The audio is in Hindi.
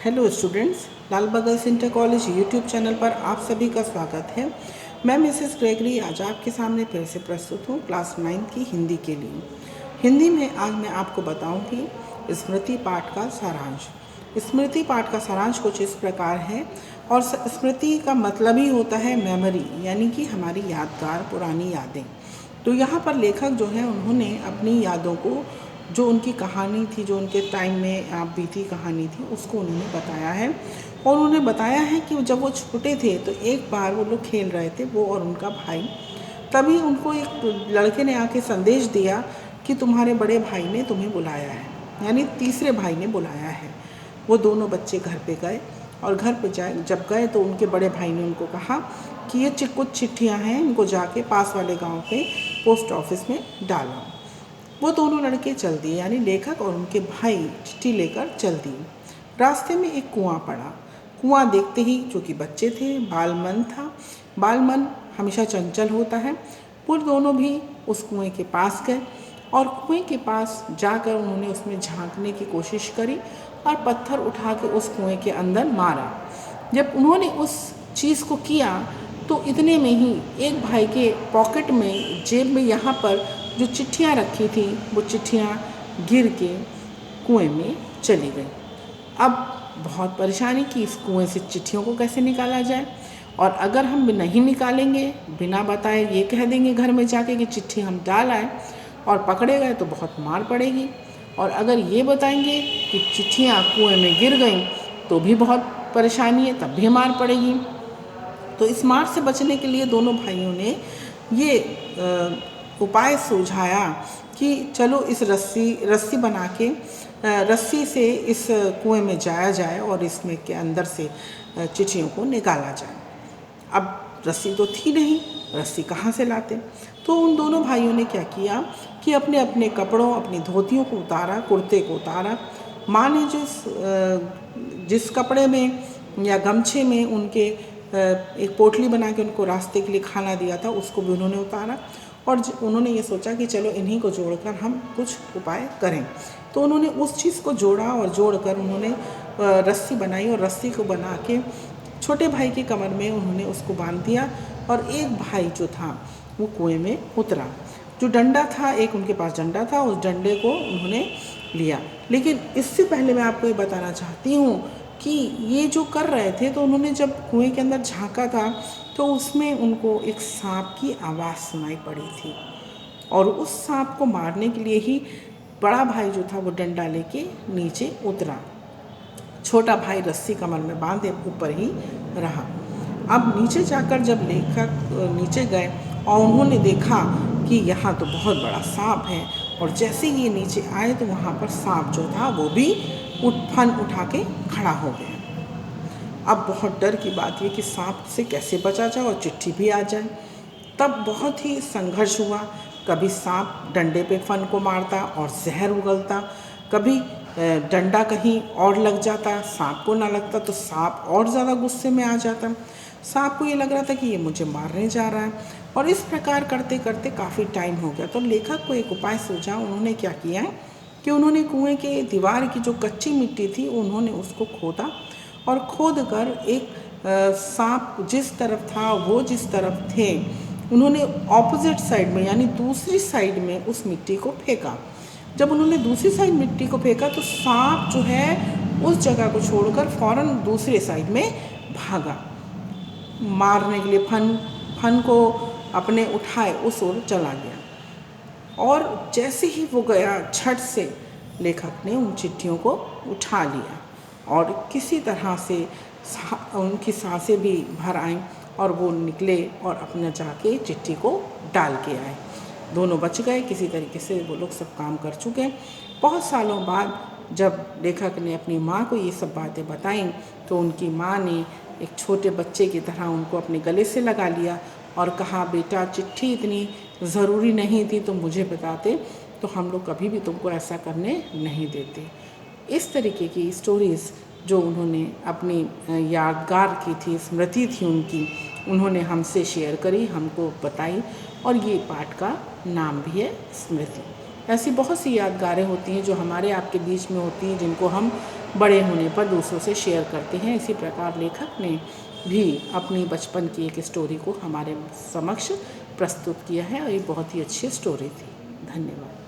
हेलो स्टूडेंट्स, लाल बगल इंटर कॉलेज यूट्यूब चैनल पर आप सभी का स्वागत है। मैं मिसेस ग्रेगरी आज आपके सामने फिर से प्रस्तुत हूँ क्लास 9 की हिंदी के लिए। हिंदी में आज मैं आपको बताऊंगी स्मृति पाठ का सारांश। स्मृति पाठ का सारांश कुछ इस प्रकार है, और स्मृति का मतलब ही होता है मेमोरी, यानी कि हमारी यादगार पुरानी यादें। तो यहाँ पर लेखक जो है उन्होंने अपनी यादों को, जो उनकी कहानी थी, जो उनके टाइम में आप बीती कहानी थी, उसको उन्होंने बताया है। और उन्होंने बताया है कि जब वो छोटे थे तो एक बार वो लोग खेल रहे थे, वो और उनका भाई। तभी उनको एक लड़के ने आके संदेश दिया कि तुम्हारे बड़े भाई ने तुम्हें बुलाया है, यानी तीसरे भाई ने बुलाया है। वो दोनों बच्चे घर पे गए, और घर पे जब गए तो उनके बड़े भाई ने उनको कहा कि ये कुछ चिट्ठियाँ हैं, इनको जाके पास वाले गांव पे पोस्ट ऑफिस में डालो। वो दोनों लड़के चल दिए, यानी लेखक और उनके भाई चिट्ठी लेकर चल दिए। रास्ते में एक कुआं पड़ा। कुआं देखते ही, जो कि बच्चे थे, बालमन था। बालमन हमेशा चंचल होता है। वो दोनों भी उस कुएं के पास गए, और कुएं के पास जाकर उन्होंने उसमें झांकने की कोशिश करी और पत्थर उठा के उस कुएं के अंदर मारा। जब उन्होंने उस चीज़ को किया तो इतने में ही एक भाई के पॉकेट में, जेब में, यहाँ पर जो चिट्ठियाँ रखी थी, वो चिट्ठियाँ गिर के कुएं में चली गई। अब बहुत परेशानी कि इस कुएं से चिट्ठियों को कैसे निकाला जाए, और अगर हम नहीं निकालेंगे, बिना बताए ये कह देंगे घर में जाके कि चिट्ठी हम डाल आए, और पकड़े गए तो बहुत मार पड़ेगी। और अगर ये बताएंगे कि चिट्ठियाँ कुएं में गिर गईं तो भी बहुत परेशानी है, तब भी मार पड़ेगी। तो इस मार से बचने के लिए दोनों भाइयों ने ये उपाय सुझाया कि चलो इस रस्सी बना के रस्सी से इस कुएं में जाया जाए और इसमें के अंदर से चिट्ठियों को निकाला जाए। अब रस्सी तो थी नहीं, रस्सी कहाँ से लाते? तो उन दोनों भाइयों ने क्या किया कि अपने अपने कपड़ों, अपनी धोतियों को उतारा, कुर्ते को उतारा। माँ ने जिस कपड़े में या गमछे में उनके एक पोटली बना के उनको रास्ते के लिए खाना दिया था, उसको भी उन्होंने उतारा। और उन्होंने ये सोचा कि चलो इन्हीं को जोड़कर हम कुछ उपाय करें। तो उन्होंने उस चीज़ को जोड़ा, और जोड़कर उन्होंने रस्सी बनाई, और रस्सी को बना के छोटे भाई की कमर में उन्होंने उसको बांध दिया। और एक भाई जो था वो कुएं में उतरा। जो डंडा था, एक उनके पास डंडा था, उस डंडे को उन्होंने लिया। लेकिन इससे पहले मैं आपको ये बताना चाहती हूँ कि ये जो कर रहे थे, तो उन्होंने जब कुएं के अंदर झांका था तो उसमें उनको एक सांप की आवाज़ सुनाई पड़ी थी, और उस सांप को मारने के लिए ही बड़ा भाई जो था वो डंडा लेके नीचे उतरा। छोटा भाई रस्सी कमर में बांधे ऊपर ही रहा। अब नीचे जाकर जब लेखक नीचे गए और उन्होंने देखा कि यहाँ तो बहुत बड़ा सांप है, और जैसे ही ये नीचे आए तो वहाँ पर सांप जो था वो भी फन उठा के खड़ा हो गया। अब बहुत डर की बात ये कि सांप से कैसे बचा जाए और चिट्ठी भी आ जाए। तब बहुत ही संघर्ष हुआ। कभी सांप डंडे पे फन को मारता और जहर उगलता, कभी डंडा कहीं और लग जाता, सांप को ना लगता तो सांप और ज़्यादा गुस्से में आ जाता। सांप को ये लग रहा था कि ये मुझे मारने जा रहा है, और इस प्रकार करते करते काफ़ी टाइम हो गया। तो लेखक को एक उपाय सूझा। उन्होंने क्या किया कि उन्होंने कुएं के दीवार की जो कच्ची मिट्टी थी उन्होंने उसको खोदा, और खोद कर एक सांप जिस तरफ था वो जिस तरफ थे, उन्होंने ऑपोजिट साइड में, यानी दूसरी साइड में उस मिट्टी को फेंका। जब उन्होंने दूसरी साइड मिट्टी को फेंका तो सांप जो है उस जगह को छोड़कर फौरन दूसरे साइड में भागा, मारने के लिए फन को अपने उठाए उस ओर चला गया। और जैसे ही वो गया, झट से लेखक ने उन चिट्ठियों को उठा लिया, और किसी तरह से उनकी सांसें भी भर आईं, और वो निकले और अपना जाके चिट्ठी को डाल के आए। दोनों बच गए किसी तरीके से, वो लोग सब काम कर चुके। बहुत सालों बाद जब लेखक ने अपनी माँ को ये सब बातें बताईं तो उनकी माँ ने एक छोटे बच्चे की तरह उनको अपने गले से लगा लिया और कहा, बेटा चिट्ठी इतनी ज़रूरी नहीं थी, तुम मुझे बताते तो हम लोग कभी भी तुमको ऐसा करने नहीं देते। इस तरीके की स्टोरीज़ जो उन्होंने अपनी यादगार की थी, स्मृति थी उनकी, उन्होंने हमसे शेयर करी, हमको बताई, और ये पाठ का नाम भी है स्मृति। ऐसी बहुत सी यादगारें होती हैं जो हमारे आपके बीच में होती हैं, जिनको हम बड़े होने पर दूसरों से शेयर करते हैं। इसी प्रकार लेखक ने भी अपनी बचपन की एक स्टोरी को हमारे समक्ष प्रस्तुत किया है और ये बहुत ही अच्छी स्टोरी थी। धन्यवाद।